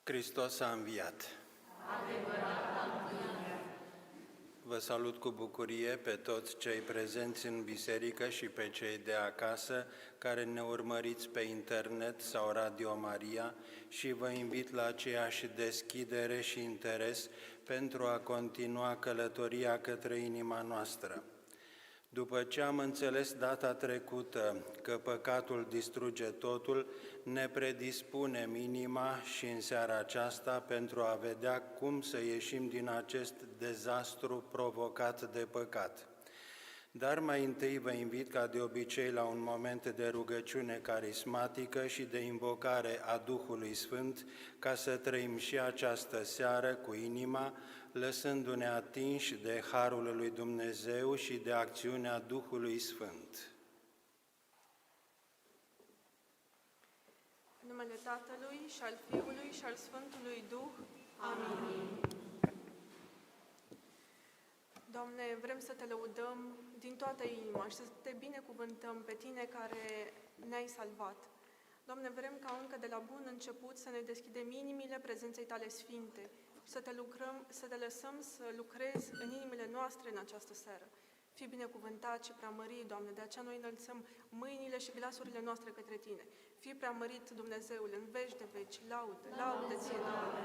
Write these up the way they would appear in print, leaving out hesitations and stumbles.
Hristos a înviat! Vă salut cu bucurie pe toți cei prezenți în biserică și pe cei de acasă care ne urmăriți pe internet sau Radio Maria și vă invit la aceeași deschidere și interes pentru a continua călătoria către inima noastră. După ce am înțeles data trecută că păcatul distruge totul, ne predispunem inima și în seara aceasta pentru a vedea cum să ieșim din acest dezastru provocat de păcat. Dar mai întâi vă invit ca de obicei la un moment de rugăciune carismatică și de invocare a Duhului Sfânt, ca să trăim și această seară cu inima, lăsându-ne atinși de Harul lui Dumnezeu și de acțiunea Duhului Sfânt. În numele Tatălui și al Fiului și al Sfântului Duh. Amin. Doamne, vrem să Te lăudăm din toată inima și să Te binecuvântăm pe Tine care ne-ai salvat. Doamne, vrem ca încă de la bun început să ne deschidem inimile prezenței Tale Sfinte și să Te lăsăm să lucrezi în inimile noastre în această seară. Fii binecuvântat și preamărit, Doamne, de aceea noi înălțăm mâinile și glasurile noastre către Tine. Fii preamărit, Dumnezeul, în veci de veci, laudă, laudă Ție, Doamne.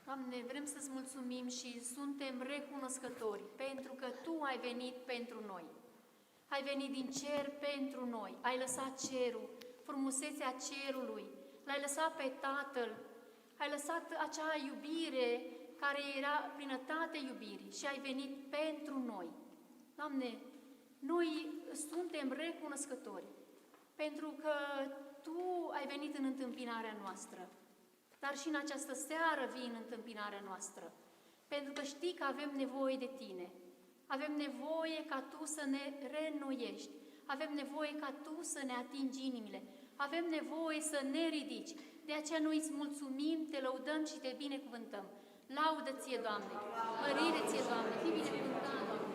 Doamne, vrem să-ți mulțumim și suntem recunoscători pentru că Tu ai venit pentru noi. Ai venit din cer pentru noi, ai lăsat cerul, frumusețea cerului, l-ai lăsat pe Tatăl, ai lăsat acea iubire care era plinătate iubirii și ai venit pentru noi. Doamne, noi suntem recunoscători pentru că Tu ai venit în întâmpinarea noastră. Dar și în această seară vii în întâmpinarea noastră, pentru că știi că avem nevoie de Tine. Avem nevoie ca Tu să ne reînnoiești. Avem nevoie ca Tu să ne atingi inimile. Avem nevoie să ne ridici. De aceea noi îți mulțumim, Te lăudăm și Te binecuvântăm. Laudă Ție, Doamne! Mărire Ție, Doamne! Fii binecuvântat, Doamne!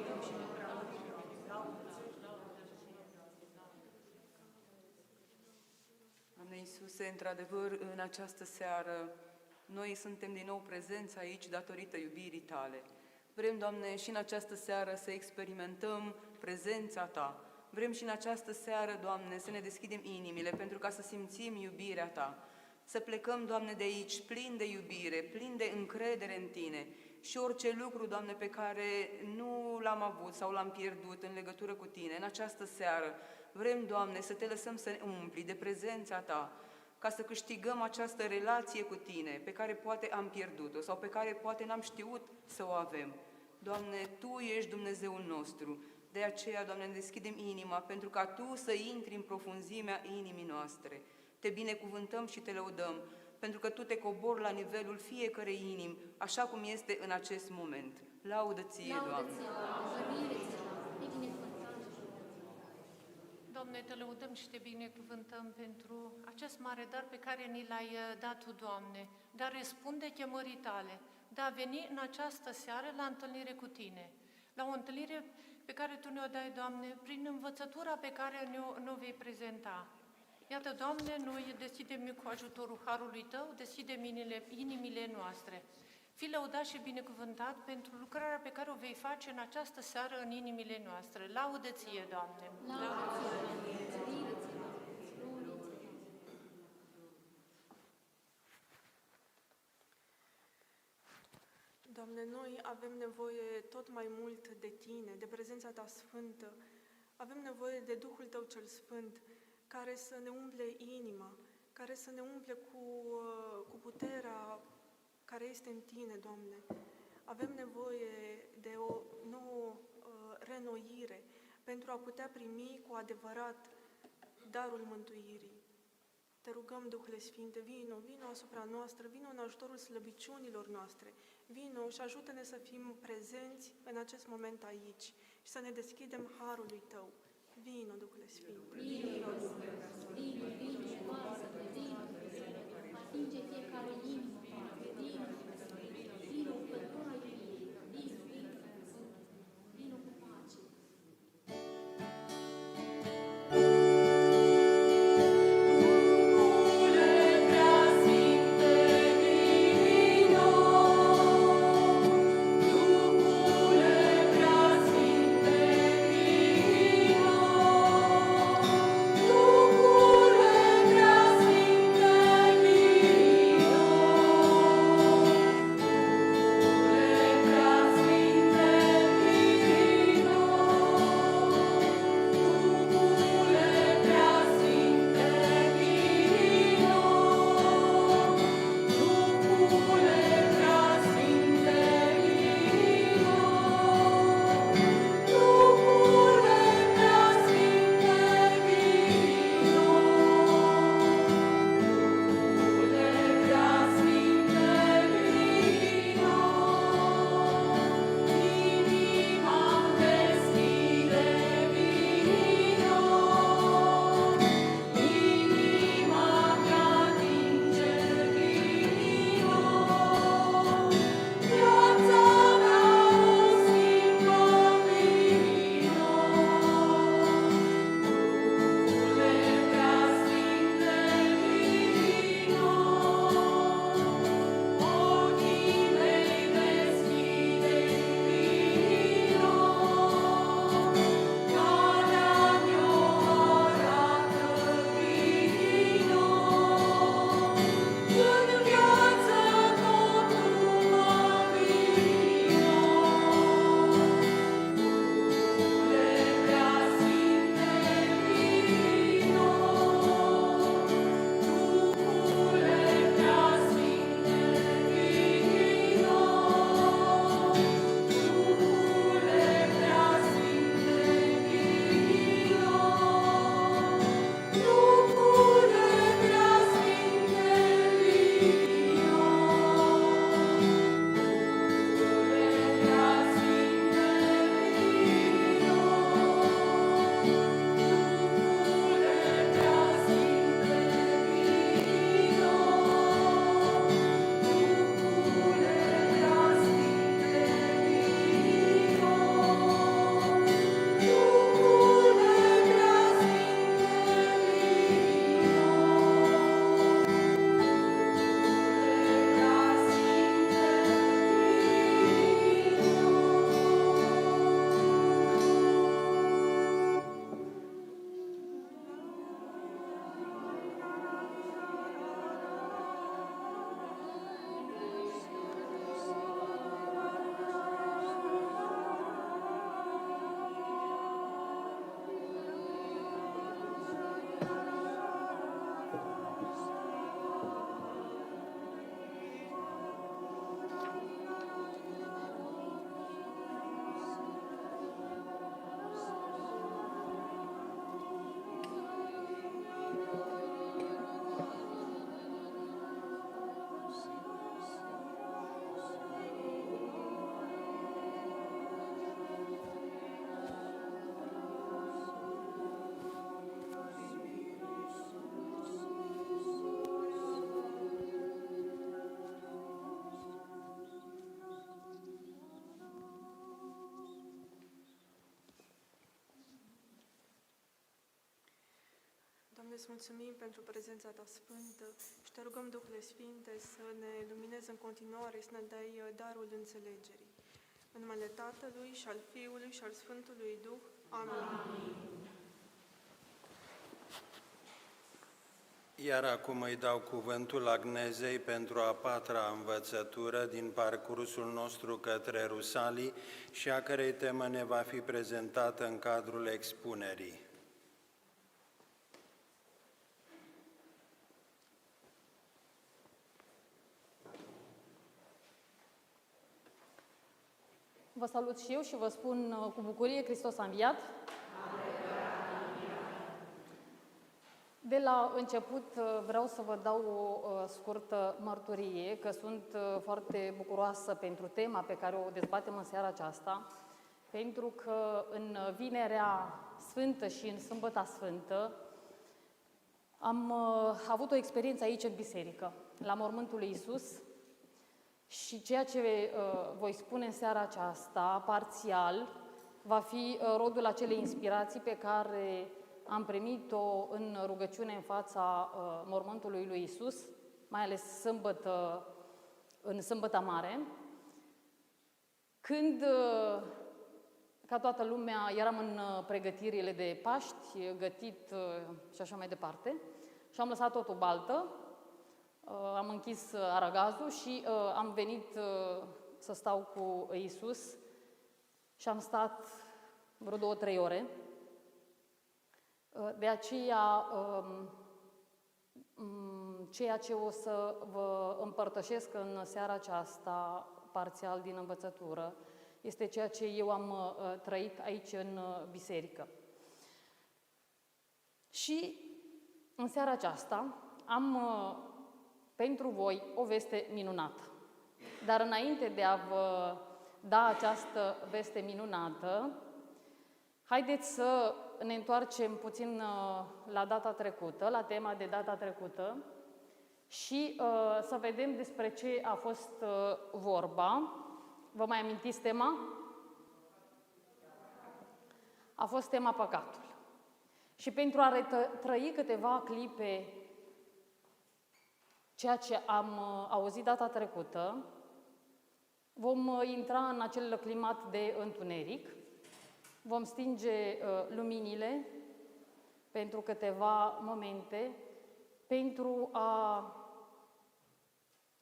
Doamne Iisuse, într-adevăr, în această seară, noi suntem din nou prezenți aici datorită iubirii Tale. Vrem, Doamne, și în această seară să experimentăm prezența Ta. Vrem și în această seară, Doamne, să ne deschidem inimile pentru ca să simțim iubirea Ta. Să plecăm, Doamne, de aici plin de iubire, plin de încredere în Tine și orice lucru, Doamne, pe care nu l-am avut sau l-am pierdut în legătură cu Tine, în această seară, vrem, Doamne, să Te lăsăm să ne umpli de prezența Ta, ca să câștigăm această relație cu Tine, pe care poate am pierdut-o sau pe care poate n-am știut să o avem. Doamne, Tu ești Dumnezeul nostru. De aceea, Doamne, ne deschidem inima pentru ca Tu să intri în profunzimea inimii noastre. Te binecuvântăm și Te lăudăm, pentru că Tu te cobori la nivelul fiecărei inimi, așa cum este în acest moment. Laudă Ție, Doamne! Doamne, Te lăudăm și Te binecuvântăm pentru acest mare dar pe care ni l-ai dat Tu, Doamne, de a răspunde chemării Tale, de a veni în această seară la întâlnire cu Tine, la o întâlnire pe care Tu ne-o dai, Doamne, prin învățătura pe care ne-o vei prezenta. Iată, Doamne, noi deschidem cu ajutorul Harului Tău, deschidem inimile noastre. Fii lăudat și binecuvântat pentru lucrarea pe care o vei face în această seară în inimile noastre. Laudă Ție, Doamne! Doamne, noi avem nevoie tot mai mult de Tine, de prezența Ta sfântă. Avem nevoie de Duhul Tău cel Sfânt, care să ne umple inima, care să ne umple cu puterea care este în Tine, Doamne. Avem nevoie de o nouă reînnoire pentru a putea primi cu adevărat darul mântuirii. Te rugăm, Duhule Sfinte, vino asupra noastră, vino în ajutorul slăbiciunilor noastre, vino și ajută-ne să fim prezenți în acest moment aici și să ne deschidem harului Tău. Vino, Duhule Sfinte! Vino, atinge fiecare inimă, vino cu căldura iubirii, vino cu pace. Duhule Doamne, îți mulțumim pentru prezența Ta sfântă și Te rugăm, Duhule Sfinte, să ne luminezi în continuare, să ne dai darul înțelegerii. În numele Tatălui și al Fiului și al Sfântului Duh. Amin. Iar acum îi dau cuvântul Agnezei pentru a patra învățătură din parcursul nostru către Rusalii și a cărei temă ne va fi prezentată în cadrul expunerii. Vă salut și eu și vă spun cu bucurie, Hristos a înviat. De la început vreau să vă dau o scurtă mărturie, că sunt foarte bucuroasă pentru tema pe care o dezbatem în seara aceasta, pentru că în Vinerea Sfântă și în Sâmbăta Sfântă am avut o experiență aici în biserică, la mormântul lui Iisus, și ceea ce voi spune în seara aceasta, parțial, va fi rodul acelei inspirații pe care am primit-o în rugăciune în fața mormântului lui Iisus, mai ales în Sâmbăta Mare, când, ca toată lumea, eram în pregătirile de Paști, gătit și așa mai departe, și am lăsat totul baltă, am închis aragazul și am venit să stau cu Iisus și am stat vreo 2-3 ore. De aceea, ceea ce o să vă împărtășesc în seara aceasta, parțial din învățătură, este ceea ce eu am trăit aici în biserică. Și în seara aceasta am pentru voi o veste minunată. Dar înainte de a vă da această veste minunată, haideți să ne întoarcem puțin la data trecută, la tema de data trecută și să vedem despre ce a fost vorba. Vă mai amintiți tema? A fost tema păcatul. Și pentru a trăi câteva clipe ceea ce am auzit data trecută, vom intra în acel climat de întuneric, vom stinge luminile pentru câteva momente, pentru a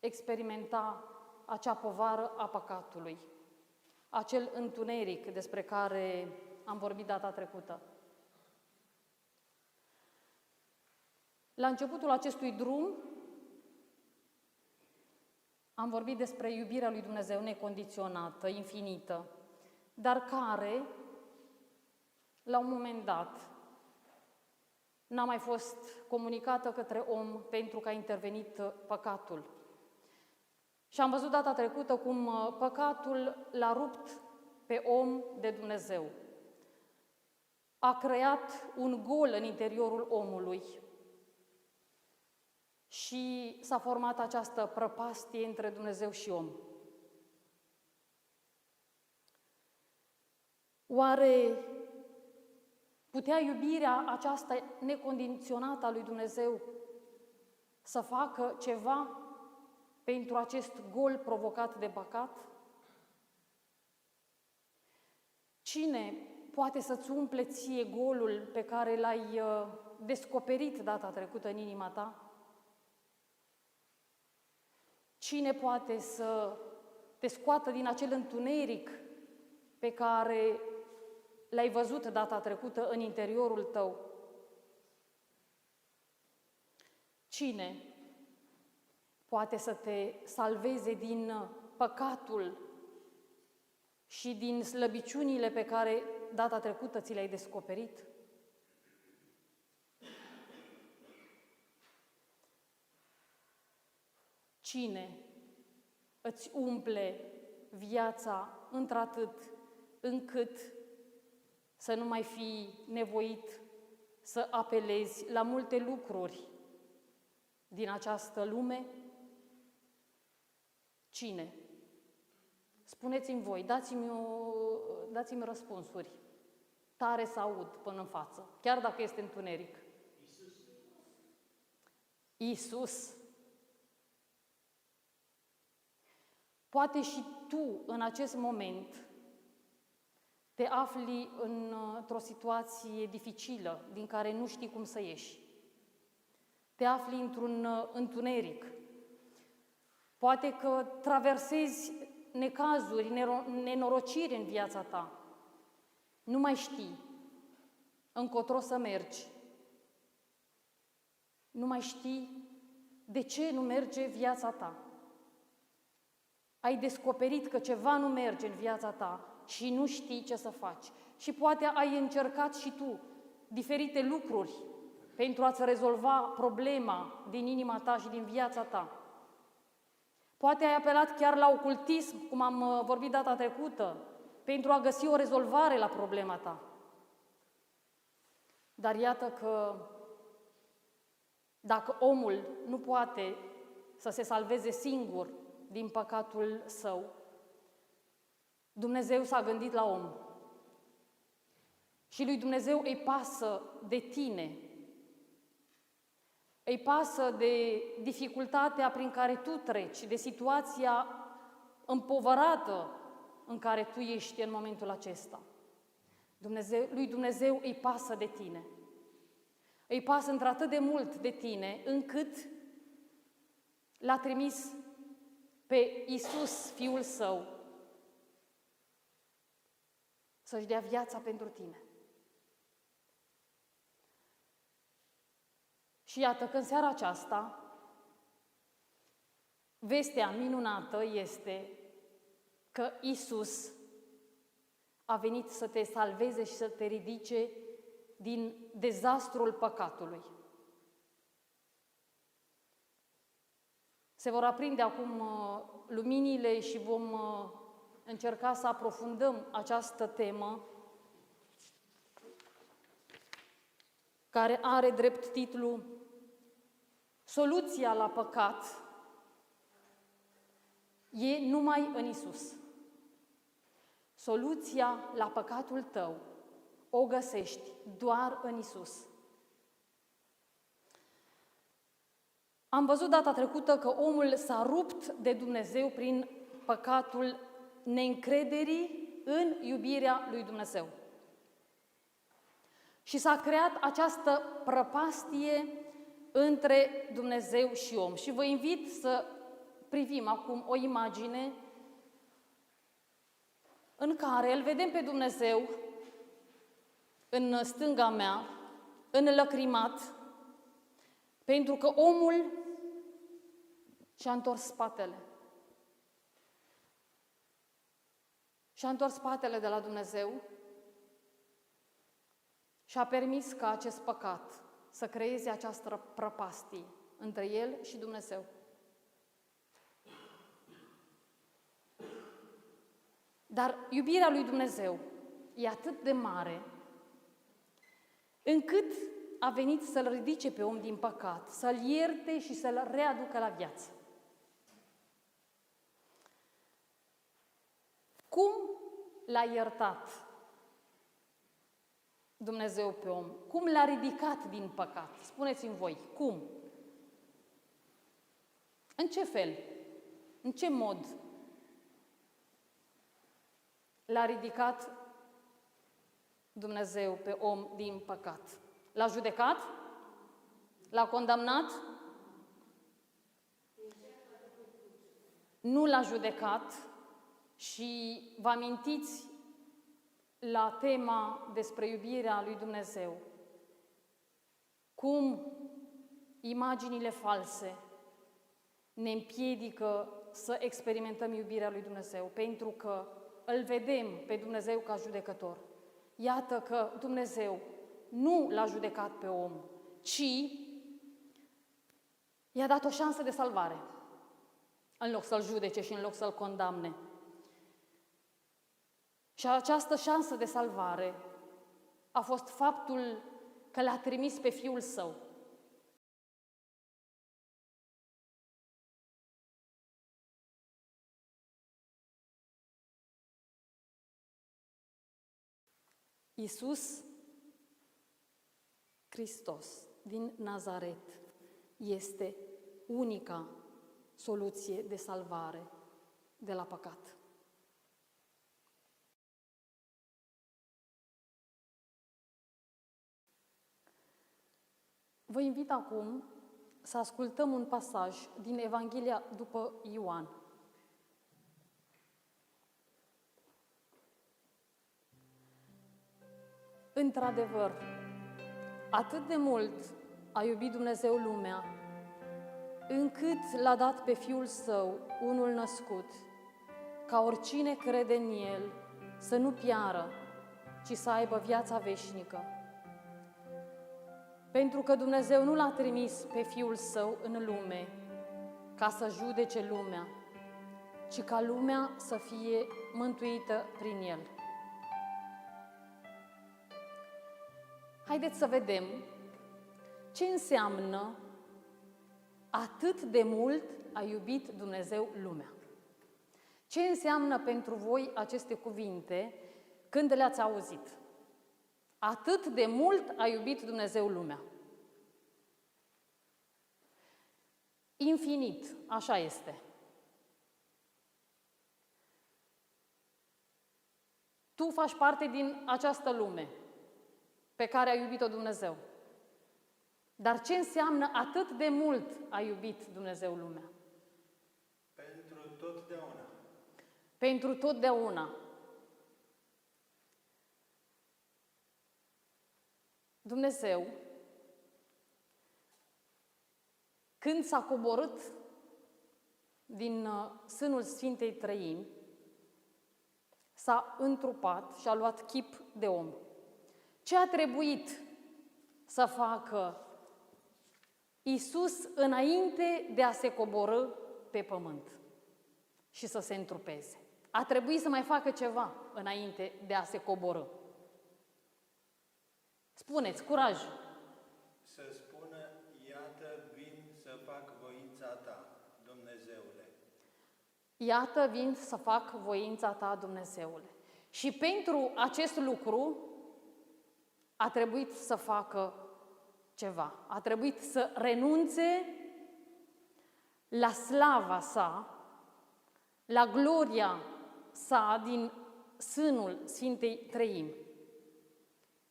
experimenta acea povară a păcatului, acel întuneric despre care am vorbit data trecută. La începutul acestui drum am vorbit despre iubirea lui Dumnezeu necondiționată, infinită, dar care, la un moment dat, n-a mai fost comunicată către om pentru că a intervenit păcatul. Și am văzut data trecută cum păcatul l-a rupt pe om de Dumnezeu. A creat un gol în interiorul omului și s-a format această prăpastie între Dumnezeu și om. Oare putea iubirea aceasta necondiționată a lui Dumnezeu să facă ceva pentru acest gol provocat de păcat? Cine poate să-ți umple ție golul pe care l-ai descoperit data trecută în inima ta? Cine poate să te scoată din acel întuneric pe care l-ai văzut data trecută în interiorul tău? Cine poate să te salveze din păcatul și din slăbiciunile pe care data trecută ți le-ai descoperit? Cine îți umple viața într-atât încât să nu mai fii nevoit să apelezi la multe lucruri din această lume? Cine? Spuneți-mi voi, dați-mi răspunsuri. Tare să aud până în față, chiar dacă este întuneric. Iisus. Poate și tu, în acest moment, te afli într-o situație dificilă, din care nu știi cum să ieși. Te afli într-un întuneric. Poate că traversezi necazuri, nenorociri în viața ta. Nu mai știi încotro să mergi. Nu mai știi de ce nu merge viața ta. Ai descoperit că ceva nu merge în viața ta și nu știi ce să faci. Și poate ai încercat și tu diferite lucruri pentru a-ți rezolva problema din inima ta și din viața ta. Poate ai apelat chiar la ocultism, cum am vorbit data trecută, pentru a găsi o rezolvare la problema ta. Dar iată că dacă omul nu poate să se salveze singur din păcatul său, Dumnezeu s-a gândit la om. Și lui Dumnezeu îi pasă de tine. Îi pasă de dificultatea prin care tu treci, de situația împovărată în care tu ești în momentul acesta. Lui Dumnezeu îi pasă de tine. Îi pasă într-atât de mult de tine, încât l-a trimis pe Iisus, Fiul Său, să-și dea viața pentru tine. Și iată că în seara aceasta, vestea minunată este că Iisus a venit să te salveze și să te ridice din dezastrul păcatului. Se vor aprinde acum luminile și vom încerca să aprofundăm această temă care are drept titlu Soluția la păcat e numai în Isus. Soluția la păcatul tău o găsești doar în Isus. Am văzut data trecută că omul s-a rupt de Dumnezeu prin păcatul neîncrederii în iubirea lui Dumnezeu. Și s-a creat această prăpastie între Dumnezeu și om. Și vă invit să privim acum o imagine în care îl vedem pe Dumnezeu în stânga mea, înlăcrimat, pentru că omul și-a întors spatele. Și-a întors spatele de la Dumnezeu și a permis ca acest păcat să creeze această prăpastie între el și Dumnezeu. Dar iubirea lui Dumnezeu e atât de mare încât a venit să-l ridice pe om din păcat, să-l ierte și să-l readucă la viață. Cum l-a iertat Dumnezeu pe om? Cum l-a ridicat din păcat? Spuneți-mi voi, cum? În ce fel? În ce mod l-a ridicat Dumnezeu pe om din păcat? L-a judecat? L-a condamnat? Nu l-a judecat și vă amintiți la tema despre iubirea lui Dumnezeu, cum imaginile false ne împiedică să experimentăm iubirea lui Dumnezeu, pentru că îl vedem pe Dumnezeu ca judecător. Iată că Dumnezeu nu l-a judecat pe om, ci i-a dat o șansă de salvare, în loc să-l judece și în loc să-l condamne. Și această șansă de salvare a fost faptul că l-a trimis pe Fiul Său. Iisus Hristos din Nazaret este unica soluție de salvare de la păcat. Vă invit acum să ascultăm un pasaj din Evanghelia după Ioan. Într-adevăr, atât de mult a iubit Dumnezeu lumea, încât l-a dat pe Fiul Său, unul născut, ca oricine crede în El să nu piară, ci să aibă viața veșnică. Pentru că Dumnezeu nu l-a trimis pe Fiul Său în lume ca să judece lumea, ci ca lumea să fie mântuită prin El. Haideți să vedem ce înseamnă atât de mult a iubit Dumnezeu lumea. Ce înseamnă pentru voi aceste cuvinte când le-ați auzit? Atât de mult a iubit Dumnezeu lumea. Infinit, așa este. Tu faci parte din această lume pe care a iubit-o Dumnezeu. Dar ce înseamnă atât de mult a iubit Dumnezeu lumea? Pentru totdeauna. Pentru totdeauna. Dumnezeu, când s-a coborât din sânul Sfintei Trăimi, s-a întrupat și a luat chip de om. Ce a trebuit să facă Iisus înainte de a se coborî pe pământ și să se întrupeze? A trebuit să mai facă ceva înainte de a se coborî. Spuneți, curaj! Să spună, iată, vin să fac voința ta, Dumnezeule. Iată, vin să fac voința ta, Dumnezeule. Și pentru acest lucru a trebuit să facă ceva. A trebuit să renunțe la slava sa, la gloria sa din sânul Sfintei Trăimi.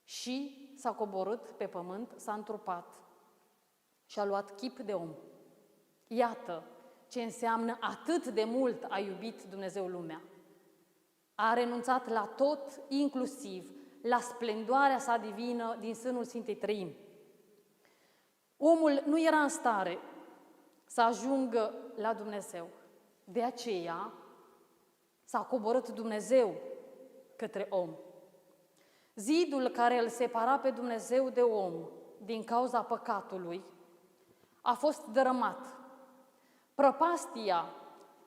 Și s-a coborât pe pământ, s-a întrupat și a luat chip de om. Iată ce înseamnă atât de mult a iubit Dumnezeu lumea. A renunțat la tot, inclusiv la splendoarea sa divină din sânul Sfintei Trăimi. Omul nu era în stare să ajungă la Dumnezeu. De aceea s-a coborât Dumnezeu către om. Zidul care îl separa pe Dumnezeu de om din cauza păcatului a fost dărâmat. Prăpastia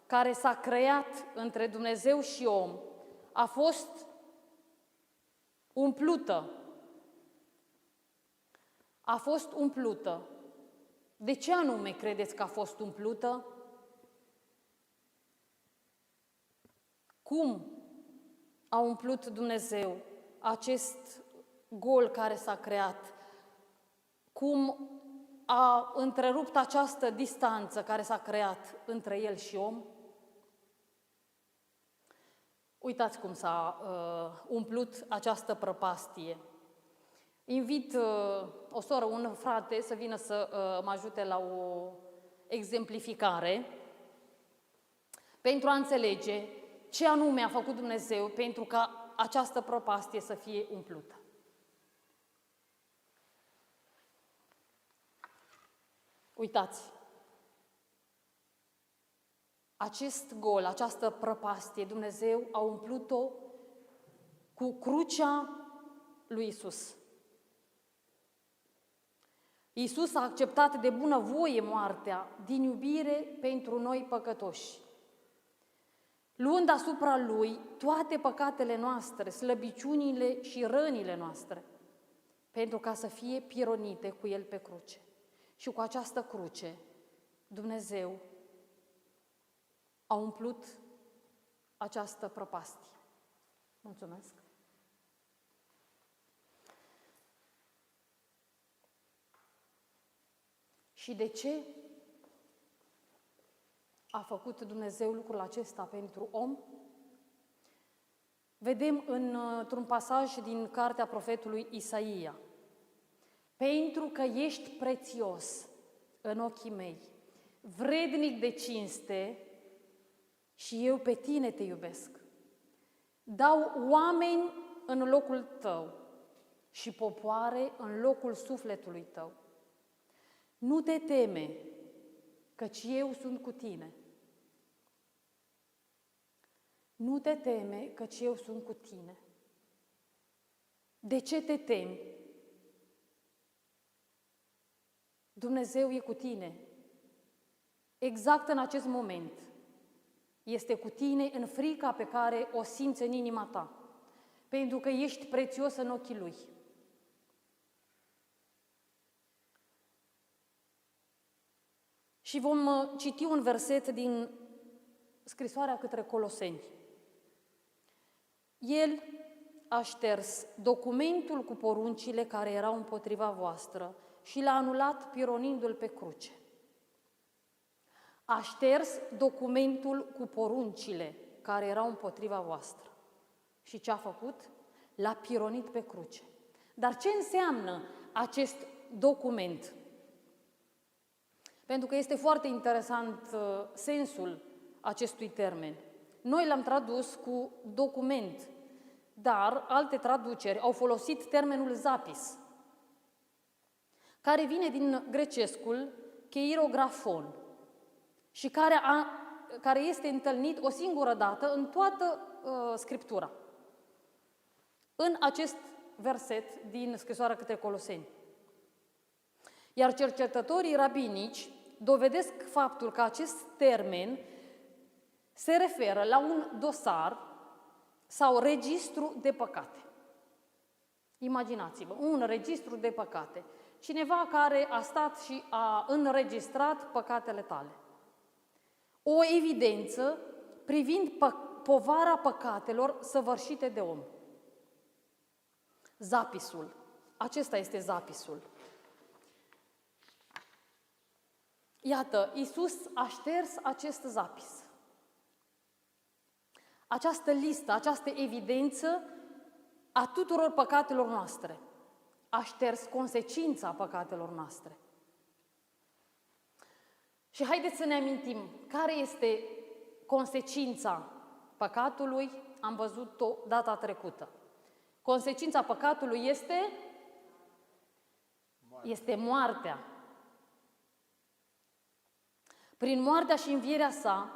care s-a creat între Dumnezeu și om a fost umplută. A fost umplută. De ce anume credeți că a fost umplută? Cum a umplut Dumnezeu acest gol care s-a creat? Cum a întrerupt această distanță care s-a creat între El și om? Uitați cum s-a umplut această prăpastie. Invit o soră, un frate să vină să mă ajute la o exemplificare pentru a înțelege ce anume a făcut Dumnezeu pentru ca această prăpastie să fie umplută. Uitați, acest gol, această prăpastie, Dumnezeu a umplut-o cu crucea lui Iisus. Iisus a acceptat de bunăvoie moartea din iubire pentru noi păcătoși, luând asupra Lui toate păcatele noastre, slăbiciunile și rănile noastre, pentru ca să fie pironite cu El pe cruce. Și cu această cruce, Dumnezeu a umplut această prăpastie. Mulțumesc! Și de ce a făcut Dumnezeu lucrul acesta pentru om? Vedem într-un pasaj din cartea profetului Isaia. Pentru că ești prețios în ochii mei, vrednic de cinste, și eu pe tine te iubesc. Dau oameni în locul tău și popoare în locul sufletului tău. Nu te teme, căci eu sunt cu tine. Nu te teme, căci eu sunt cu tine. De ce te temi? Dumnezeu e cu tine. Exact în acest moment. Este cu tine în frica pe care o simți în inima ta. Pentru că ești prețios în ochii Lui. Și vom citi un verset din scrisoarea către Coloseni. El a șters documentul cu poruncile care erau împotriva voastră și l-a anulat pironindu-l pe cruce. A șters documentul cu poruncile care erau împotriva voastră. Și ce a făcut? L-a pironit pe cruce. Dar ce înseamnă acest document? Pentru că este foarte interesant sensul acestui termen. Noi l-am tradus cu document, dar alte traduceri au folosit termenul zapis, care vine din grecescul cheirografon și care este întâlnit o singură dată în toată Scriptura. În acest verset din scrisoarea către Coloseni. Iar cercetătorii rabinici dovedesc faptul că acest termen se referă la un dosar sau registru de păcate. Imaginați-vă, un registru de păcate. Cineva care a stat și a înregistrat păcatele tale. O evidență privind povara păcatelor săvârșite de om. Zapisul. Acesta este zapisul. Iată, Iisus a șters acest zapis. Această listă, această evidență a tuturor păcatelor noastre. A șters consecința păcatelor noastre. Și haideți să ne amintim care este consecința păcatului, am văzut-o data trecută. Consecința păcatului este moartea. Prin moartea și învierea sa,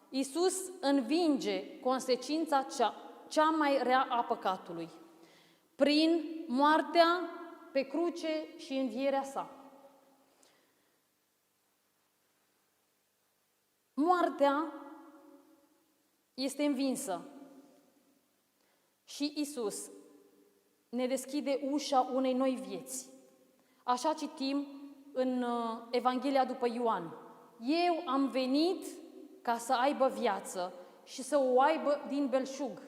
Iisus învinge consecința cea mai rea a păcatului. Prin moartea pe cruce și învierea sa. Moartea este învinsă și Iisus ne deschide ușa unei noi vieți. Așa citim în Evanghelia după Ioan. Eu am venit ca să aibă viață și să o aibă din belșug.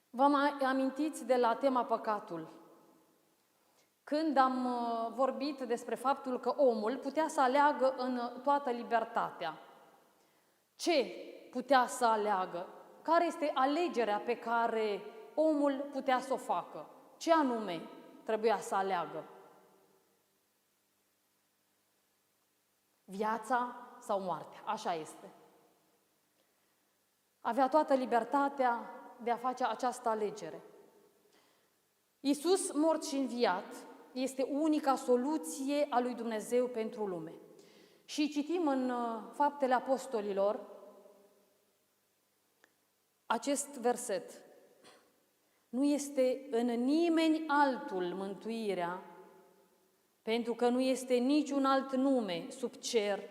Vă mai amintiți de la tema păcatul? Când am vorbit despre faptul că omul putea să aleagă în toată libertatea. Ce putea să aleagă? Care este alegerea pe care omul putea să o facă? Ce anume trebuia să aleagă? Viața sau moartea? Așa este. Avea toată libertatea de a face această alegere. Iisus, mort și înviat, este unica soluție a lui Dumnezeu pentru lume. Și citim în Faptele Apostolilor acest verset. Nu este în nimeni altul mântuirea, pentru că nu este niciun alt nume sub cer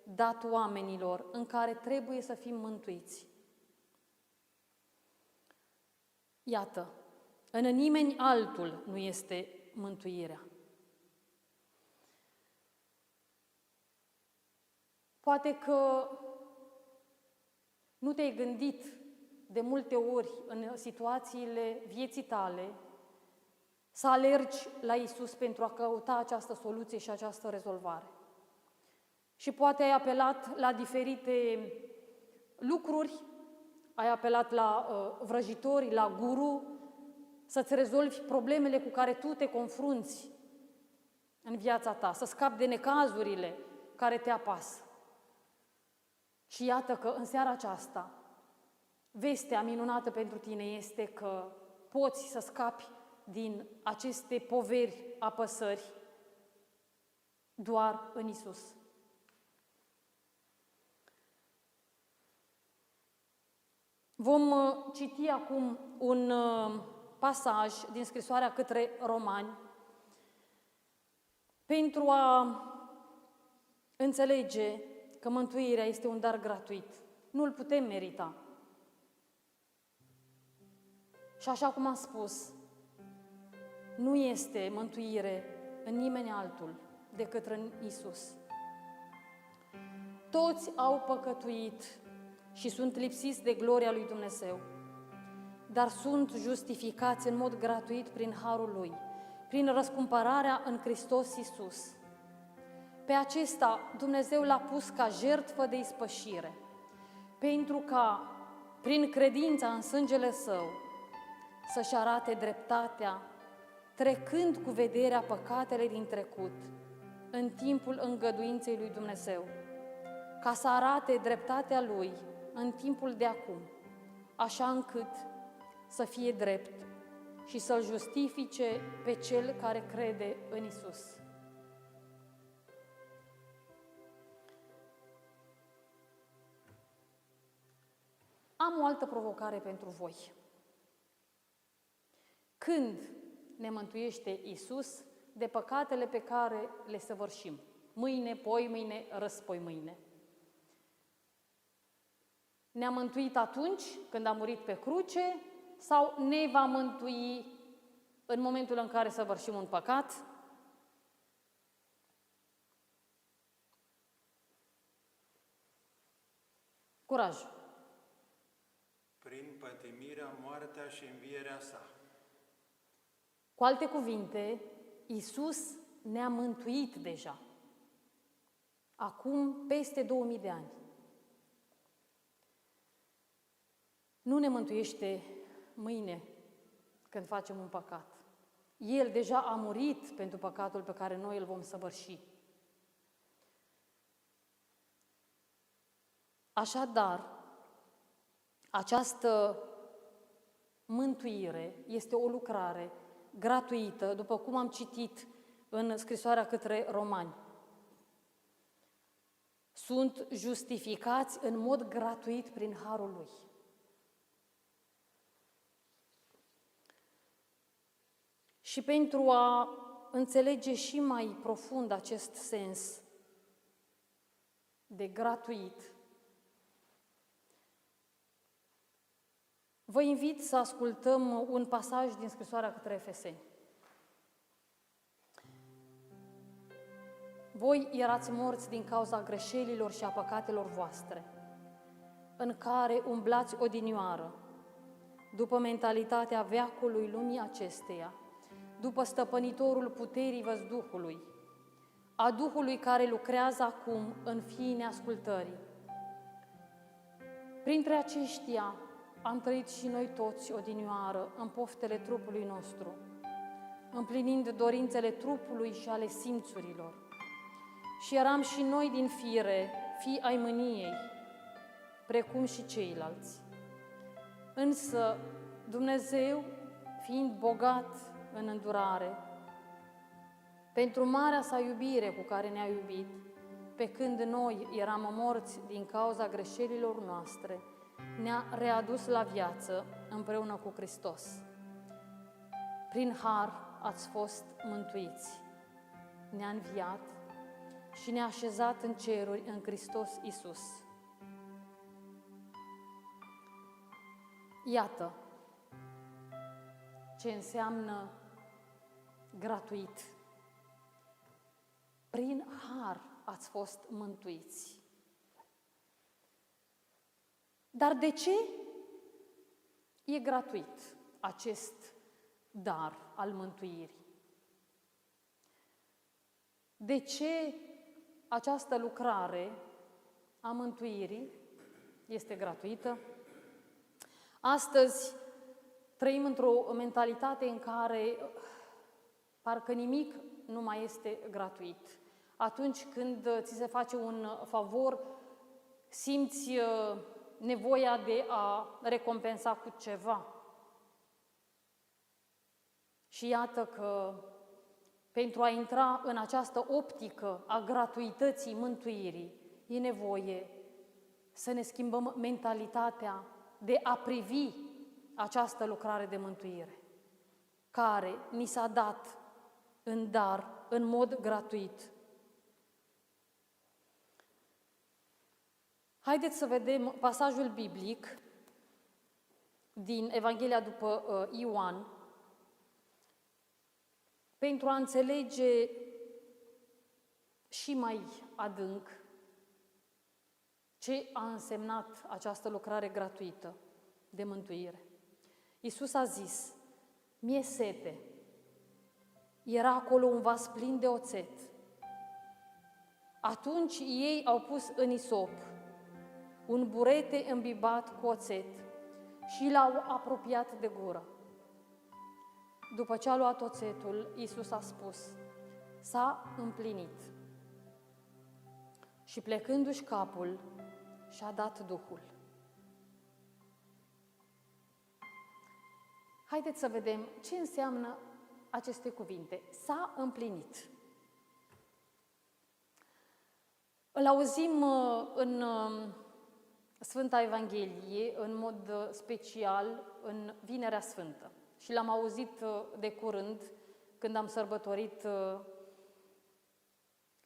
dat oamenilor în care trebuie să fim mântuiți. Iată, în nimeni altul nu este mântuirea. Poate că nu te-ai gândit de multe ori în situațiile vieții tale să alergi la Iisus pentru a căuta această soluție și această rezolvare. Și poate ai apelat la diferite lucruri, ai apelat la vrăjitori, la guru, să-ți rezolvi problemele cu care tu te confrunți în viața ta, să scapi de necazurile care te apasă. Și iată că în seara aceasta, vestea minunată pentru tine este că poți să scapi din aceste poveri, apăsări, doar în Iisus. Vom citi acum un pasaj din scrisoarea către Romani pentru a înțelege că mântuirea este un dar gratuit. Nu îl putem merita. Și așa cum am spus, nu este mântuire în nimeni altul decât în Iisus. Toți au păcătuit și sunt lipsiți de gloria lui Dumnezeu, dar sunt justificați în mod gratuit prin harul Lui, prin răscumpărarea în Hristos Iisus. Pe acesta Dumnezeu l-a pus ca jertfă de ispășire, pentru ca, prin credința în sângele Său, să-și arate dreptatea, trecând cu vederea păcatele din trecut, în timpul îngăduinței lui Dumnezeu, ca să arate dreptatea Lui în timpul de acum, așa încât să fie drept și să-L justifice pe cel care crede în Isus. Am o altă provocare pentru voi. Când ne mântuiește Isus de păcatele pe care le săvârșim? Mâine, poimâine, răspoimâine. Ne-a mântuit atunci când a murit pe cruce sau ne va mântui în momentul în care săvârșim un păcat? Curaj! Prin pătimirea, moartea și învierea sa. Cu alte cuvinte, Iisus ne-a mântuit deja. Acum peste 2000 de ani. Nu ne mântuiește mâine când facem un păcat. El deja a murit pentru păcatul pe care noi îl vom săvârși. Așadar, această mântuire este o lucrare gratuită, după cum am citit în scrisoarea către Romani. Sunt justificați în mod gratuit prin harul Lui. Și pentru a înțelege și mai profund acest sens de gratuit, vă invit să ascultăm un pasaj din scrisoarea către Efeseni. Voi erați morți din cauza greșelilor și a păcatelor voastre, în care umblați odinioară, după mentalitatea veacului lumii acesteia, după stăpânitorul puterii văzduhului, a Duhului care lucrează acum în fiii neascultării. Printre aceștia am trăit și noi toți odinioară în poftele trupului nostru, împlinind dorințele trupului și ale simțurilor. Și eram și noi din fire, fii ai mâniei, precum și ceilalți. Însă Dumnezeu, fiind bogat în îndurare, pentru marea sa iubire cu care ne-a iubit, pe când noi eram morți din cauza greșelilor noastre, ne-a readus la viață împreună cu Hristos. Prin har ați fost mântuiți. Ne-a înviat și ne-a așezat în ceruri în Hristos Iisus. Iată ce înseamnă gratuit. Prin har ați fost mântuiți. Dar de ce e gratuit acest dar al mântuirii. De ce această lucrare a mântuirii este gratuită? Astăzi trăim într-o mentalitate în care parcă nimic nu mai este gratuit. Atunci când ți se face un favor, simți nevoia de a recompensa cu ceva. Și iată că pentru a intra în această optică a gratuității mântuirii, e nevoie să ne schimbăm mentalitatea de a privi această lucrare de mântuire, care ni s-a dat în dar, în mod gratuit. Haideți să vedem pasajul biblic din Evanghelia după Ioan, pentru a înțelege și mai adânc ce a însemnat această lucrare gratuită de mântuire. Iisus a zis: "Mie sete." Era acolo un vas plin de oțet. Atunci ei au pus în isop un burete îmbibat cu oțet și l-au apropiat de gură. După ce a luat oțetul, Iisus a spus: "S-a împlinit." Și plecându-și capul, și-a dat Duhul. Haideți să vedem ce înseamnă aceste cuvinte. S-a împlinit. Îl auzim în Sfânta Evanghelie, în mod special în Vinerea Sfântă. Și l-am auzit de curând când am sărbătorit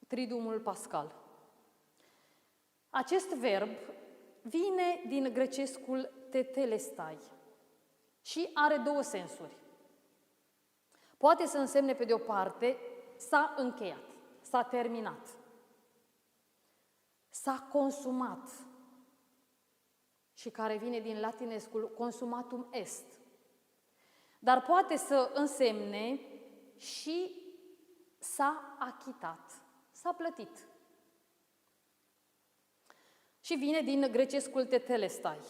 Triduumul Pascal. Acest verb vine din grecescul tetelestai și are două sensuri. Poate să însemne, pe de o parte, s-a încheiat, s-a terminat, s-a consumat, și care vine din latinescul consumatum est. Dar poate să însemne și s-a achitat, s-a plătit. Și vine din grecescul tetelestai.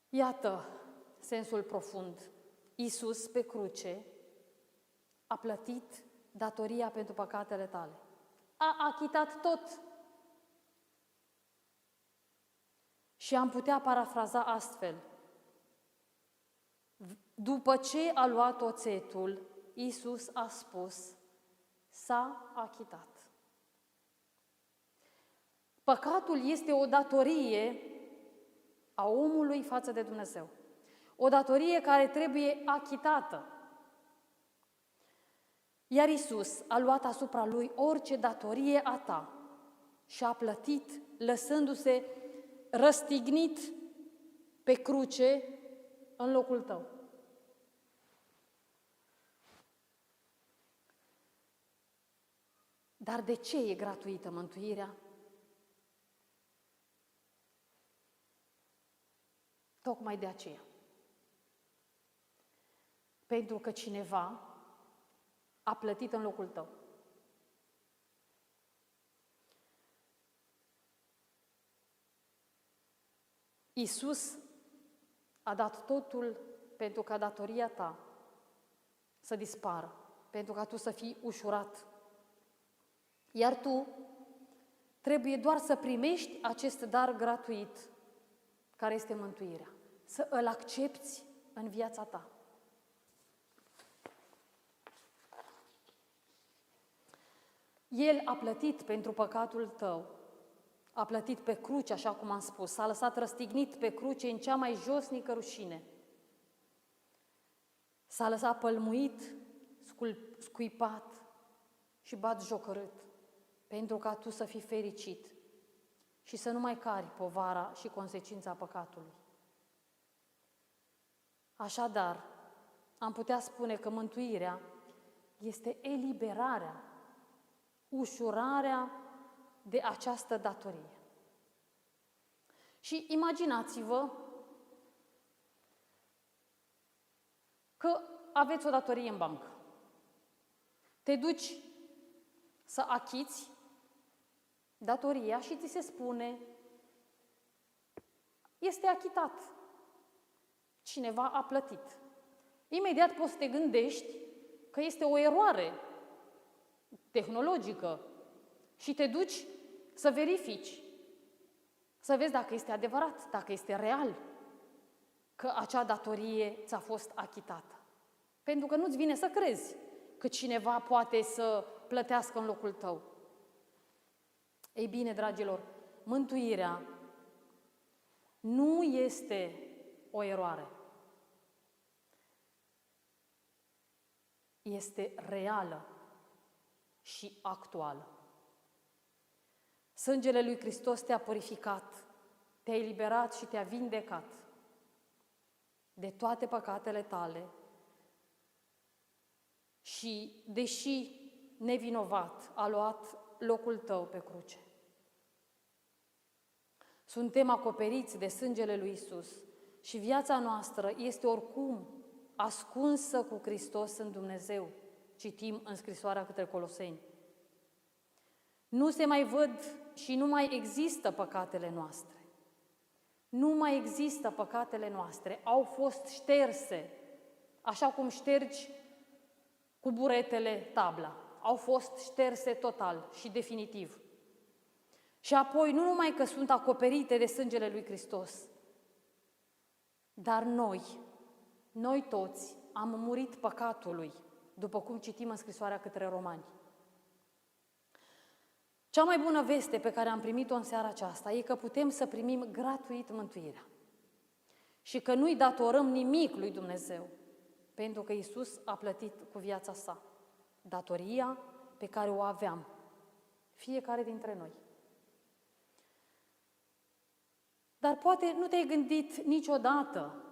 Iată sensul profund. Iisus pe cruce a plătit datoria pentru păcatele tale. A achitat tot. Și am putea parafraza astfel: după ce a luat oțetul, Iisus a spus: s-a achitat. Păcatul este o datorie a omului față de Dumnezeu. O datorie care trebuie achitată. Iar Iisus a luat asupra Lui orice datorie a ta și a plătit, lăsându-se răstignit pe cruce în locul tău. Dar de ce e gratuită mântuirea? Tocmai de aceea. Pentru că cineva a plătit în locul tău. Iisus a dat totul pentru ca datoria ta să dispară, pentru ca tu să fii ușurat. Iar tu trebuie doar să primești acest dar gratuit, care este mântuirea, să îl accepți în viața ta. El a plătit pentru păcatul tău, a plătit pe cruce, așa cum am spus, s-a lăsat răstignit pe cruce în cea mai josnică rușine. S-a lăsat pălmuit, scuipat și batjocărât, pentru ca tu să fii fericit și să nu mai cari povara și consecința păcatului. Așadar, am putea spune că mântuirea este eliberarea, ușurarea de această datorie. Și imaginați-vă că aveți o datorie în bancă. Te duci să achiți datoria și ți se spune este achitat. Cineva a plătit. Imediat poți să te gândești că este o eroare tehnologică și te duci să verifici, să vezi dacă este adevărat, dacă este real că acea datorie ți-a fost achitată. Pentru că nu-ți vine să crezi că cineva poate să plătească în locul tău. Ei bine, dragilor, mântuirea nu este o eroare. Este reală și actuală. Sângele lui Hristos te-a purificat, te-a eliberat și te-a vindecat de toate păcatele tale și, deși nevinovat, a luat locul tău pe cruce. Suntem acoperiți de sângele lui Isus și viața noastră este oricum ascunsă cu Hristos în Dumnezeu, citim în scrisoarea către Coloseni. Nu se mai văd și nu mai există păcatele noastre. Nu mai există păcatele noastre. Au fost șterse, așa cum ștergi cu buretele tabla. Au fost șterse total și definitiv. Și apoi, nu numai că sunt acoperite de sângele lui Hristos, dar noi toți am murit păcatului, după cum citim în scrisoarea către Romani. Cea mai bună veste pe care am primit-o în seara aceasta e că putem să primim gratuit mântuirea și că nu-i datorăm nimic lui Dumnezeu, pentru că Iisus a plătit cu viața sa datoria pe care o aveam, fiecare dintre noi. Dar poate nu te-ai gândit niciodată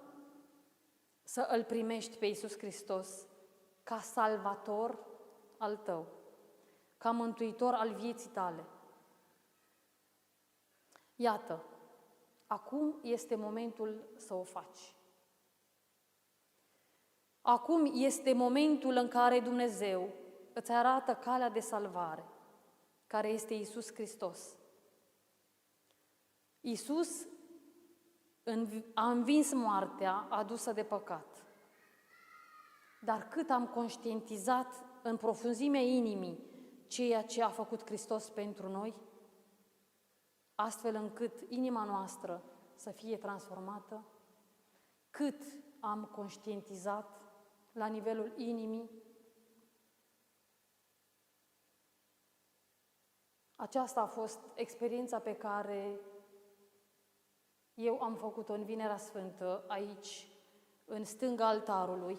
să îl primești pe Iisus Hristos ca salvator al tău, ca mântuitor al vieții tale. Iată, acum este momentul să o faci. Acum este momentul în care Dumnezeu îți arată calea de salvare, care este Iisus Hristos. Iisus a învins moartea adusă de păcat. Dar cât am conștientizat în profunzimea inimii ceea ce a făcut Hristos pentru noi, astfel încât inima noastră să fie transformată, cât am conștientizat la nivelul inimii, aceasta a fost experiența pe care eu am făcut-o în Vinerea Sfântă, aici, în stânga altarului,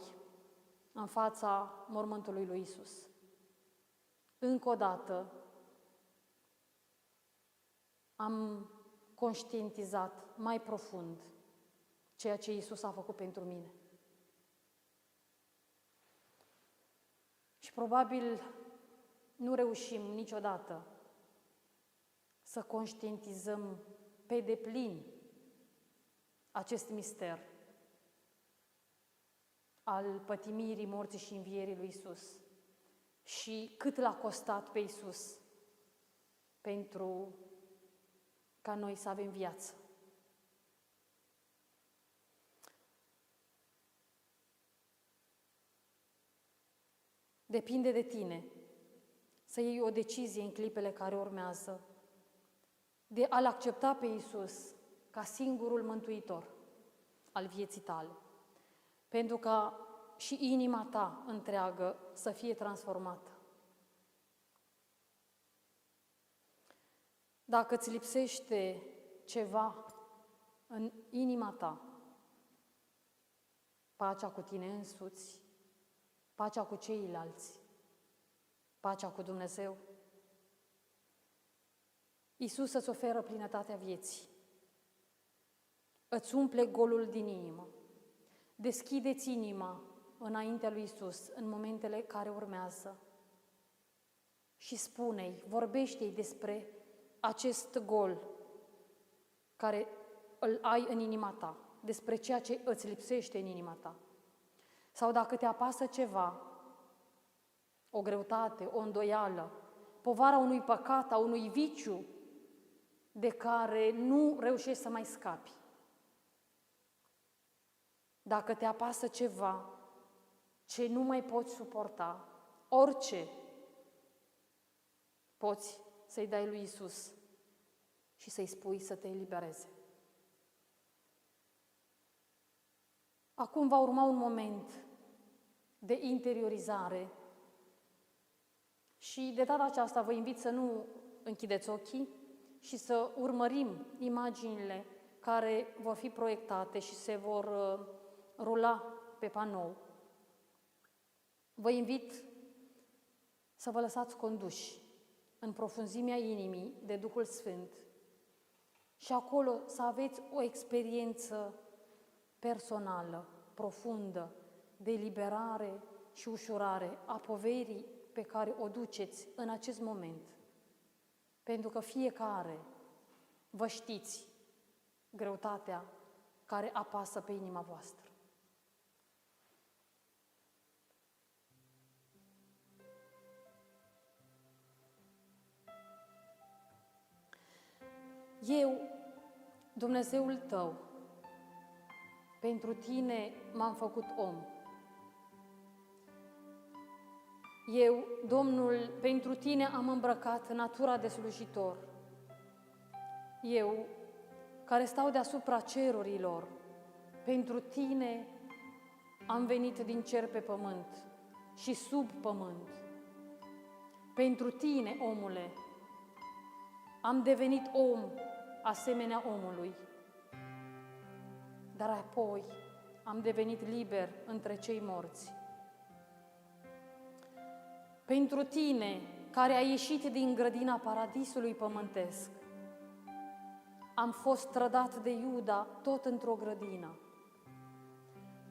în fața mormântului lui Isus. Încă o dată am conștientizat mai profund ceea ce Isus a făcut pentru mine. Și probabil nu reușim niciodată să conștientizăm pe deplin acest mister al pătimirii, morții și învierii lui Isus și cât l-a costat pe Isus pentru ca noi să avem viață. Depinde de tine să iei o decizie în clipele care urmează de a-L accepta pe Iisus ca singurul mântuitor al vieții tale, pentru ca și inima ta întreagă să fie transformată. Dacă îți lipsește ceva în inima ta, pacea cu tine însuți, pacea cu ceilalți, pacea cu Dumnezeu, Iisus îți oferă plinătatea vieții. Îți umple golul din inimă. Deschideți inima înaintea lui Iisus în momentele care urmează și spune-i, vorbește-i despre acest gol care îl ai în inima ta, despre ceea ce îți lipsește în inima ta. sau dacă te apasă ceva, o greutate, o îndoială, povara unui păcat, a unui viciu de care nu reușești să mai scapi. Dacă te apasă ceva ce nu mai poți suporta, orice, poți să-i dai lui Iisus și să-i spui să te elibereze. Acum va urma un moment de interiorizare și de data aceasta vă invit să nu închideți ochii și să urmărim imaginile care vor fi proiectate și se vor rula pe panou. Vă invit să vă lăsați conduși în profunzimea inimii de Duhul Sfânt și acolo să aveți o experiență personală, profundă, de eliberare și ușurare a poverii pe care o duceți în acest moment. Pentru că fiecare vă știți greutatea care apasă pe inima voastră. Eu, Dumnezeul tău, pentru tine m-am făcut om. Eu, Domnul, pentru tine am îmbrăcat natura de slujitor. Eu, care stau deasupra cerurilor, pentru tine am venit din cer pe pământ și sub pământ. Pentru tine, omule, am devenit om asemenea omului, dar apoi am devenit liber între cei morți. Pentru tine, care ai ieșit din grădina paradisului pământesc, am fost trădat de Iuda tot într-o grădină,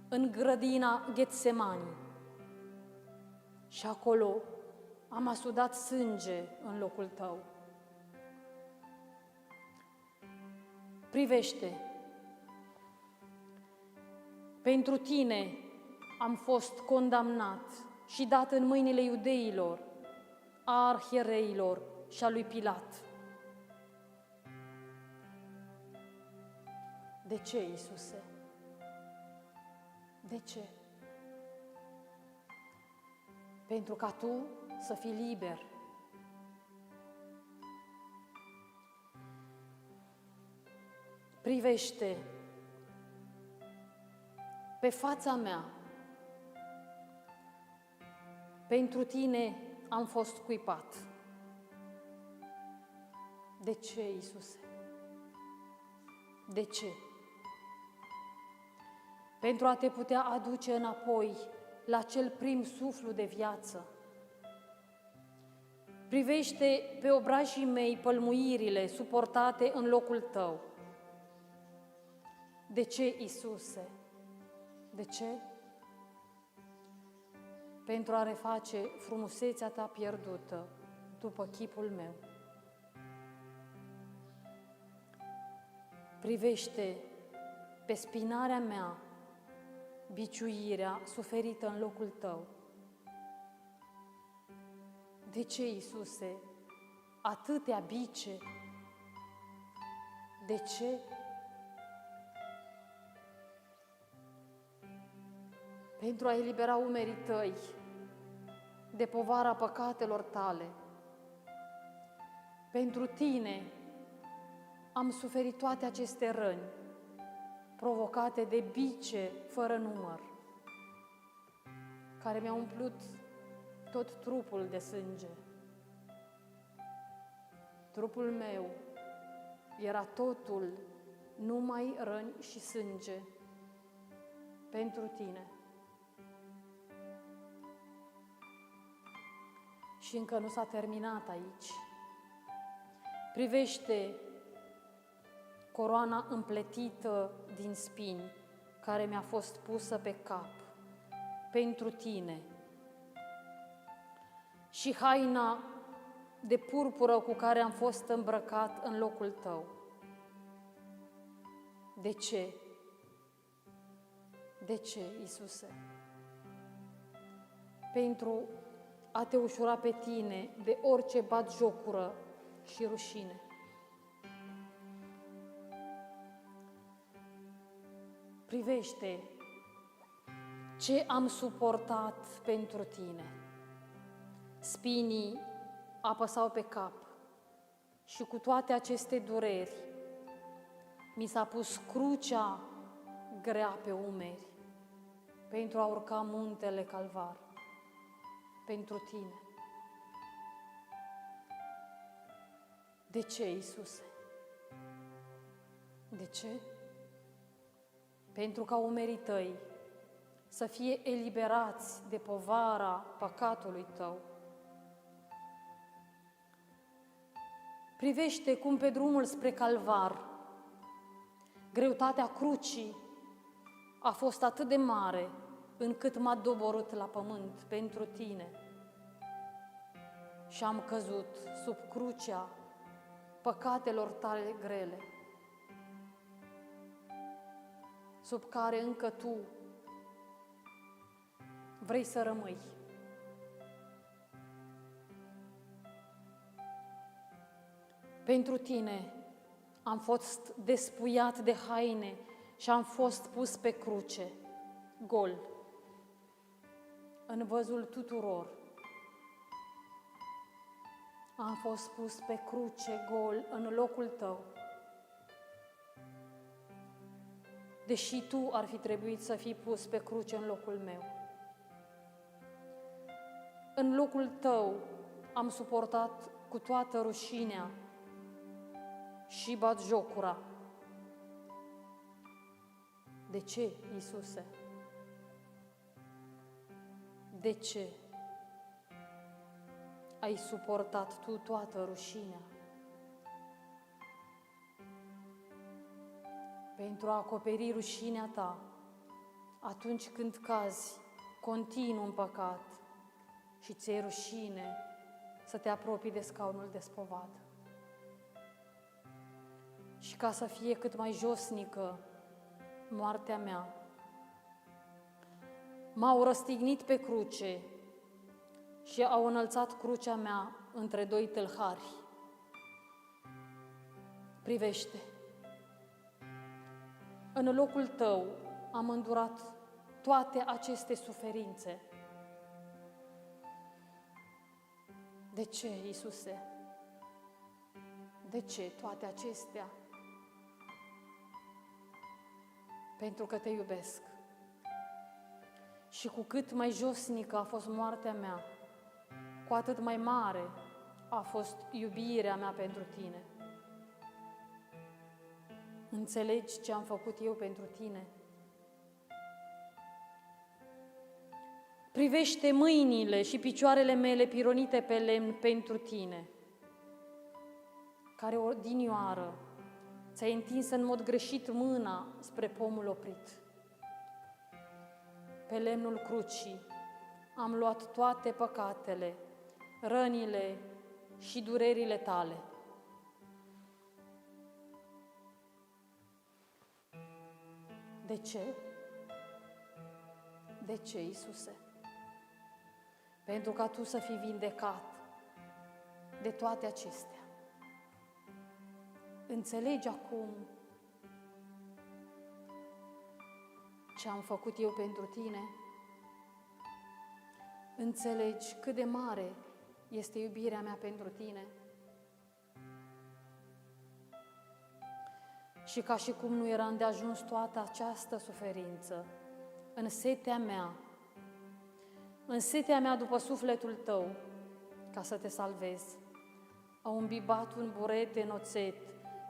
în grădina Ghetsemani, și acolo am asudat sânge în locul tău. Privește, pentru tine am fost condamnat și dat în mâinile iudeilor, a arhiereilor și a lui Pilat. De ce, Iisuse? De ce? Pentru ca tu să fii liber. Privește pe fața mea. Pentru tine am fost scuipat. De ce, Iisuse? De ce? Pentru a te putea aduce înapoi la cel prim suflu de viață. Privește pe obrajii mei pălmuirile suportate în locul tău. De ce, Iisuse? De ce? Pentru a reface frumusețea ta pierdută după chipul meu. Privește pe spinarea mea biciuirea suferită în locul tău. De ce, Iisuse, atâtea bice? De ce? Pentru a elibera umerii tăi de povara păcatelor tale. Pentru tine am suferit toate aceste răni provocate de bice fără număr, care mi-au umplut tot trupul de sânge. Trupul meu era totul numai răni și sânge pentru tine. Și încă nu s-a terminat aici. Privește coroana împletită din spini care mi-a fost pusă pe cap pentru tine și haina de purpură cu care am fost îmbrăcat în locul tău. De ce? De ce, Iisuse? pentru a te ușura pe tine de orice batjocură și rușine. Privește ce am suportat pentru tine. Spinii apăsau pe cap și cu toate aceste dureri mi s-a pus crucea grea pe umeri pentru a urca muntele Calvar, pentru tine. De ce, Iisuse? De ce? Pentru ca umerii tăi să fie eliberați de povara păcatului tău. Privește cum pe drumul spre Calvar, greutatea crucii a fost atât de mare încât m-a doborât la pământ pentru tine și am căzut sub crucea păcatelor tale grele, sub care încă tu vrei să rămâi. Pentru tine am fost despuiat de haine și am fost pus pe cruce, gol, în văzul tuturor. Am fost pus pe cruce, gol, în locul tău. Deși tu ar fi trebuit să fii pus pe cruce în locul meu. În locul tău am suportat cu toată rușinea și batjocura. De ce, Iisuse? De ce ai suportat tu toată rușinea? Pentru a acoperi rușinea ta atunci când cazi continuu în păcat și ți-e rușine să te apropii de scaunul despovat. Și ca să fie cât mai josnică moartea mea, m-au răstignit pe cruce și au înălțat crucea mea între doi tâlhari. Privește! În locul tău am îndurat toate aceste suferințe. De ce, Iisuse? De ce toate acestea? Pentru că te iubesc. Și cu cât mai josnică a fost moartea mea, cu atât mai mare a fost iubirea mea pentru tine. Înțelegi ce am făcut eu pentru tine? Privește mâinile și picioarele mele pironite pe lemn pentru tine, care odinioară ți-ai întins în mod greșit mâna spre pomul oprit. Pe lemnul crucii am luat toate păcatele, rănile și durerile tale. De ce? De ce, Iisuse? Pentru ca tu să fii vindecat de toate acestea. Înțelegi acum ce am făcut eu pentru tine? Înțelegi cât de mare este iubirea mea pentru tine? Și ca și cum nu era îndeajuns toată această suferință, în setea mea după sufletul tău, ca să te salvezi, au îmbibat un buret de noțet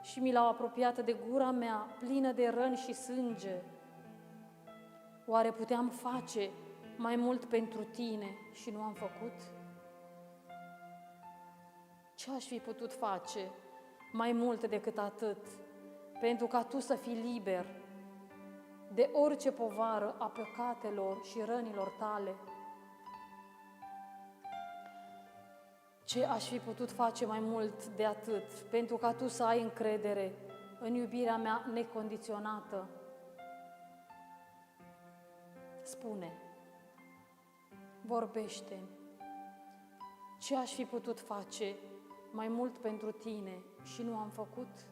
și mi l-au apropiat de gura mea, plină de răni și sânge. Oare puteam face mai mult pentru tine și nu am făcut? Ce aș fi putut face mai mult decât atât, pentru ca tu să fii liber de orice povară a păcatelor și rănilor tale? Ce aș fi putut face mai mult de atât, pentru ca tu să ai încredere în iubirea mea necondiționată? Spune, vorbește. Ce aș fi putut face mai mult pentru tine și nu am făcut?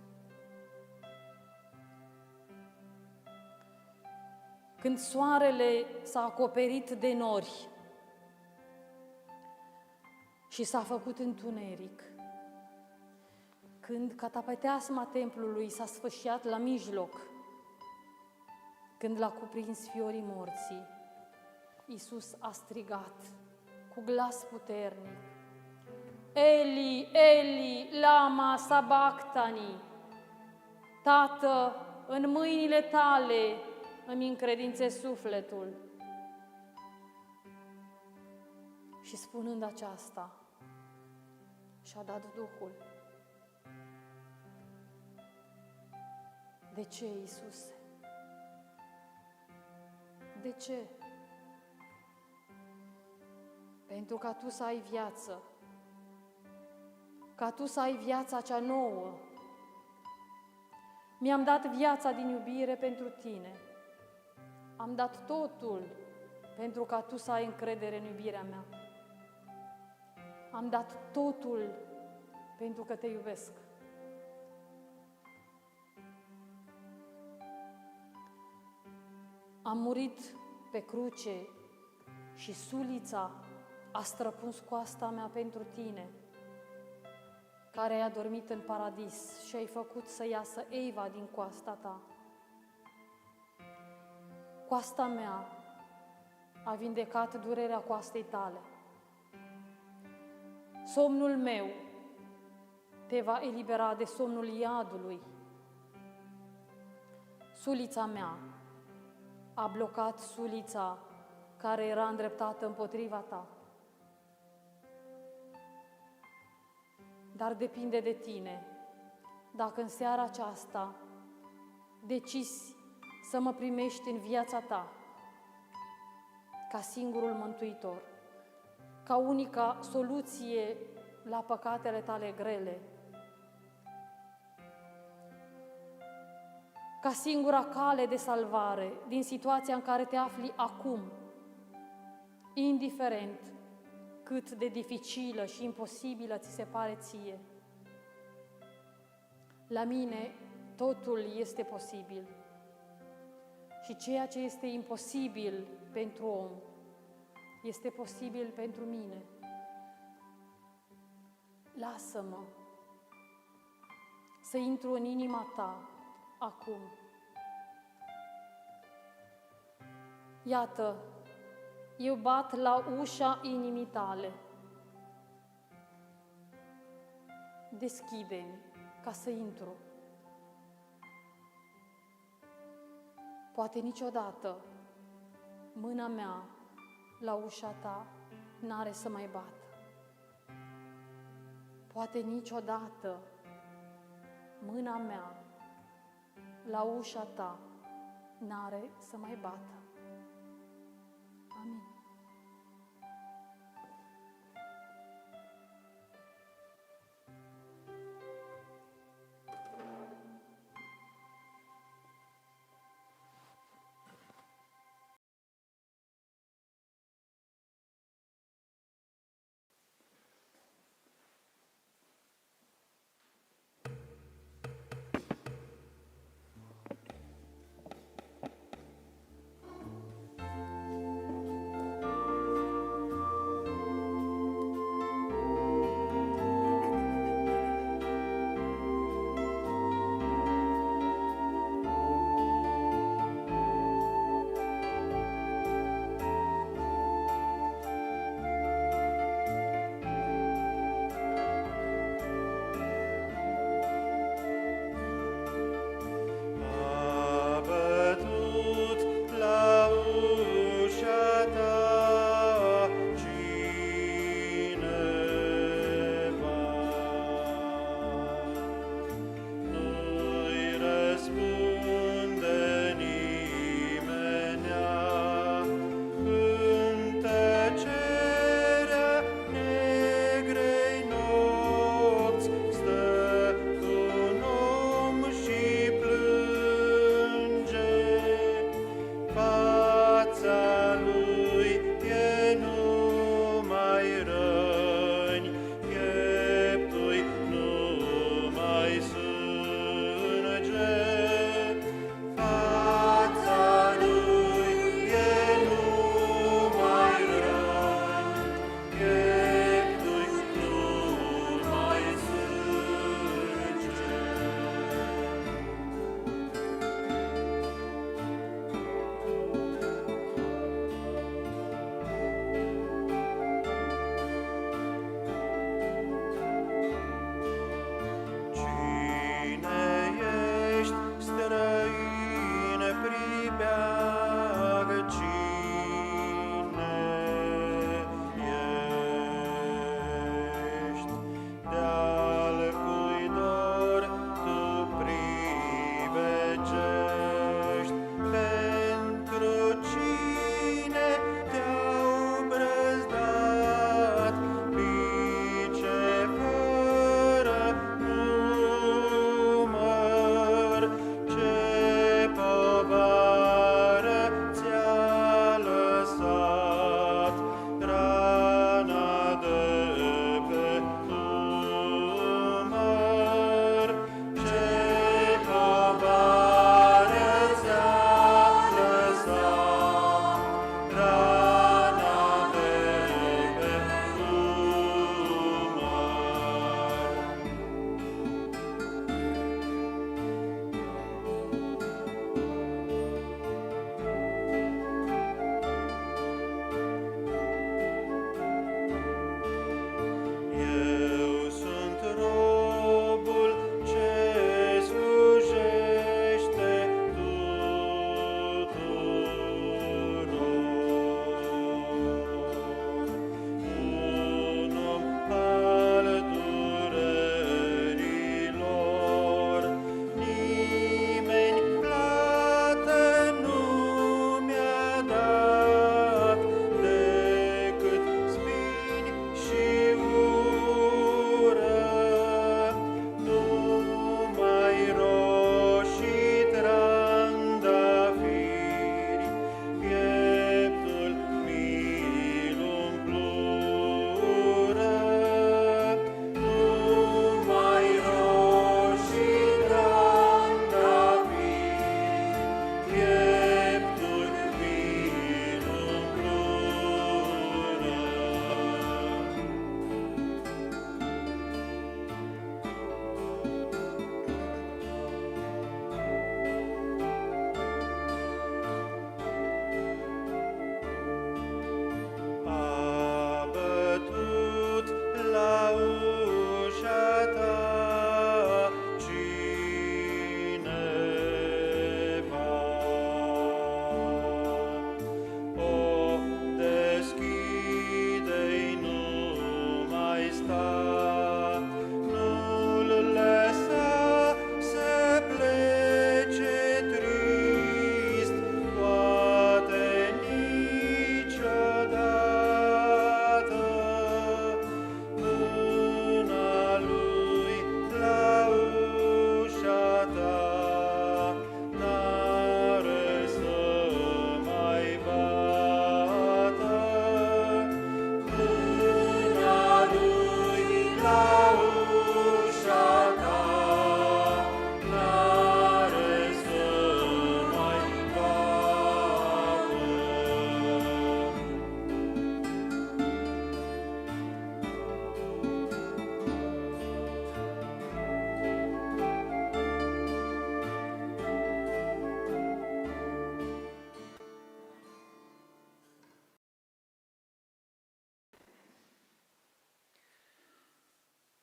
Când soarele s-a acoperit de nori și s-a făcut întuneric, când catapeteasma templului s-a sfâșiat la mijloc, când l-a cuprins fiorii morții, Iisus a strigat cu glas puternic: Eli, Eli, lama sabachthani. Tată, în mâinile tale îmi încredințez sufletul. Și spunând aceasta, și-a dat Duhul. De ce, Iisuse? De ce? Pentru ca tu să ai viață, ca tu să ai viața cea nouă. Mi-am dat viața din iubire pentru tine. Am dat totul pentru ca tu să ai încredere în iubirea mea. Am dat totul pentru că te iubesc. Am murit pe cruce și sulița a străpuns coasta mea pentru tine, care ai adormit în paradis și ai făcut să iasă Eva din coasta ta. Coasta mea a vindecat durerea coastei tale. Somnul meu te va elibera de somnul iadului. Sulița mea a blocat sulița care era îndreptată împotriva ta. Dar depinde de tine dacă în seara aceasta decizi să mă primești în viața ta ca singurul mântuitor, ca unica soluție la păcatele tale grele, ca singura cale de salvare din situația în care te afli acum, indiferent cât de dificilă și imposibilă ți se pare ție. La mine totul este posibil și ceea ce este imposibil pentru om este posibil pentru mine. Lasă-mă să intru în inima ta acum. Iată, eu bat la ușa inimii tale. Deschide-mi ca să intru. Poate niciodată mâna mea la ușa ta n-are să mai bată. Poate niciodată mâna mea la ușa ta n-are să mai bată. Amin.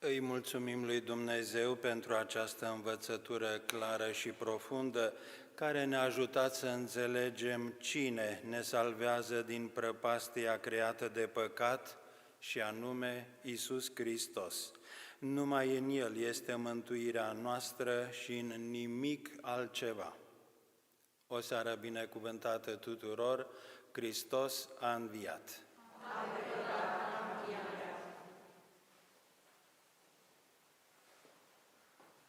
Îi mulțumim lui Dumnezeu pentru această învățătură clară și profundă care ne-a ajutat să înțelegem cine ne salvează din prăpastia creată de păcat și anume Iisus Hristos. Numai în El este mântuirea noastră și în nimic altceva. O seară binecuvântată tuturor, Hristos a înviat! Amin.